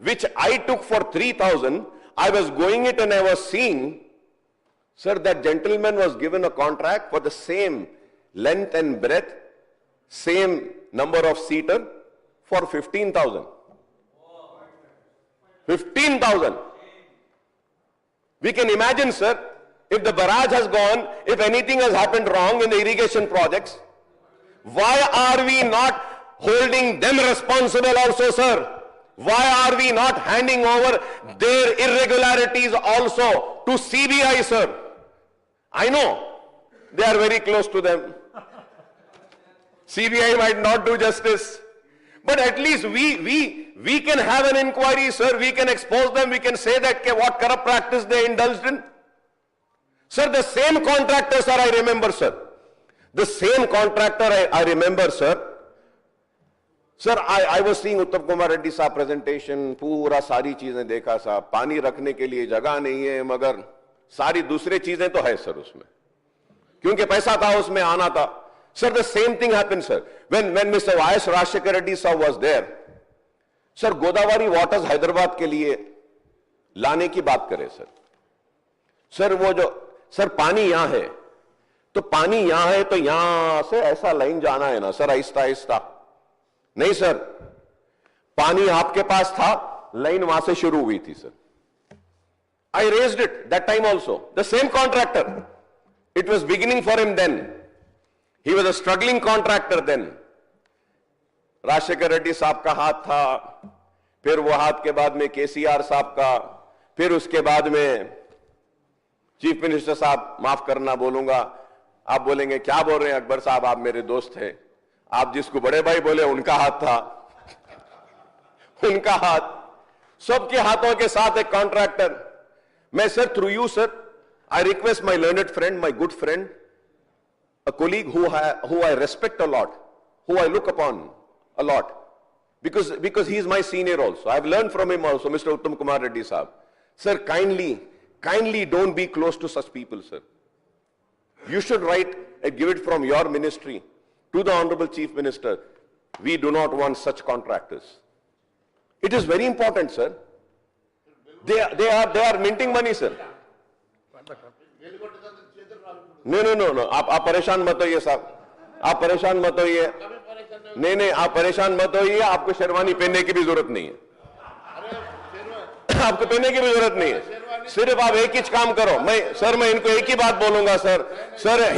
which I took for 3,000, I was going it and I was seeing, sir, that gentleman was given a contract for the same length and breadth, same number of seater for 15,000. 15,000. We can imagine, sir, if the barrage has gone, if anything has happened wrong in the irrigation projects, why are we not holding them responsible also, sir? Why are we not handing over their irregularities also to CBI, sir? I know they are very close to them. CBI might not do justice, but at least we can have an inquiry, sir. We can expose them. We can say that what corrupt practice they indulged in. Sir, the same contractor, sir, I remember, sir. The same contractor, I remember, sir. Sir, I was seeing Uttam Kumar Reddy साहब presentation, पूरा सारी चीजें देखा साहब, पानी रखने के लिए जगह नहीं है, मगर सारी दूसरी चीजें तो है सर उसमें, क्योंकि पैसा था उसमें, आना था. Sir, the same thing happened, sir. When Mr. Y.S. Rajshekar Reddy साहब was there, sir, Godavari waters Hyderabad के लिए लाने की बात करें सर. सर वो जो सर पानी यहां है, तो पानी यहां है तो यहां से ऐसा लाइन जाना है ना सर, आहिस्ता आहिस्ता. नहीं सर, पानी आपके पास था, लाइन वहां से शुरू हुई थी sir. I raised it that time also. The same contractor. It was beginning for him then. He was a struggling contractor then. Rajasekhar Reddy साहब का हाथ था, फिर वो हाथ के बाद में केसीआर साहब का, फिर उसके बाद में चीफ मिनिस्टर साहब, माफ करना बोलूंगा, आप बोलेंगे क्या बोल रहे हैं अकबर साहब, आप मेरे दोस्त हैं, आप जिसको बड़े भाई बोले उनका हाथ था. उनका हाथ, सबके हाथों के साथ एक कॉन्ट्रैक्टर. मैं sir, through you sir, I request my learned friend, my good friend, a colleague who I respect a lot, who I look upon a lot, because he is my senior also. I have learned from him also, Mr. Uttam Kumar Reddy Sahab. Sir, kindly don't be close to such people, sir. You should write and give it from your ministry to the Honorable Chief Minister. We do not want such contractors. It is very important, sir. They are minting money, sir. No. आप परेशान मत होइए साहब, आप परेशान मत होइए. नहीं, आप परेशान मत होइए. आपको शेरवानी पहनने की भी जरूरत नहीं है. आपको पहनने की भी जरूरत नहीं है. सिर्फ आप एक ही काम करो. मैं इनको एक ही बात बोलूंगा सर,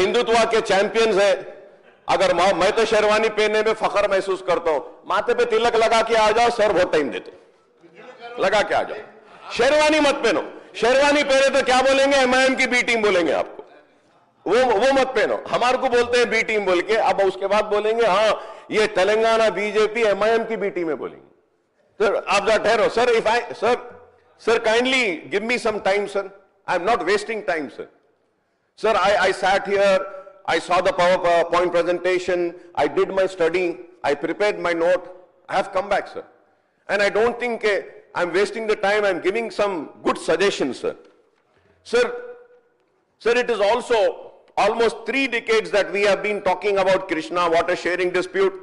हिंदुत्व के चैंपियंस है. अगर मैं तो शेरवानी पहनने में फख्र महसूस करता हूं. माथे पे तिलक लगा के आ जाओ सर, बहुत टाइम देते, लगा के आ जाओ. शेरवानी मत पहनो. शेरवानी पहने तो क्या बोलेंगे, MIM की बी टीम बोलेंगे आपको. वो मत पहनो. हमारे को बोलते हैं बी टीम बोल के, अब उसके बाद बोलेंगे हाँ ये तेलंगाना बीजेपी MIM की बी टीम है बोलेंगे. सर आप जा ठहरो sir. If I sir kindly give me some time sir. I am not wasting time sir. Sir I sat here, I saw the PowerPoint presentation, I did my study, I prepared my note, I have come back, sir. And I don't think I'm wasting the time. I'm giving some good suggestions, sir. Sir, it is also almost 3 decades that we have been talking about Krishna water sharing dispute.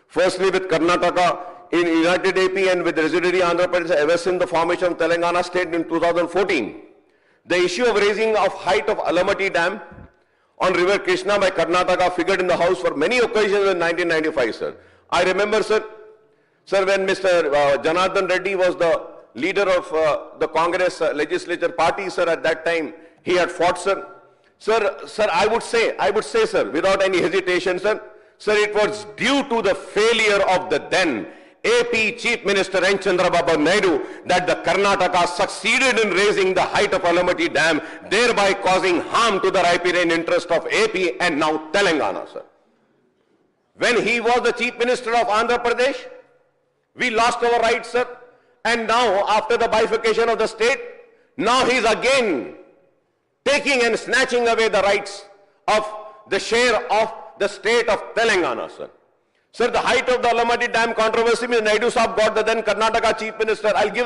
Firstly with Karnataka in United AP and with residuary Andhra Pradesh ever since the formation of Telangana state in 2014. The issue of raising of height of Alamatti Dam on river Krishna by Karnataka figured in the House for many occasions in 1995, sir. I remember, sir, when Mr. Janardhan Reddy was the leader of the Congress legislature party, sir, at that time, he had fought, sir. Sir, I would say, sir, without any hesitation, sir, it was due to the failure of the then AP Chief Minister N. Chandrababu Naidu that the Karnataka succeeded in raising the height of Alamatti Dam, thereby causing harm to the riparian interest of AP and now Telangana, sir. When he was the Chief Minister of Andhra Pradesh, we lost our rights, sir. And now, after the bifurcation of the state, now he is again taking and snatching away the rights of the share of the state of Telangana, sir. Sir, the height of the Alamatti Dam controversy, Mr. Naidu Sahab got the then Karnataka Chief Minister. I'll give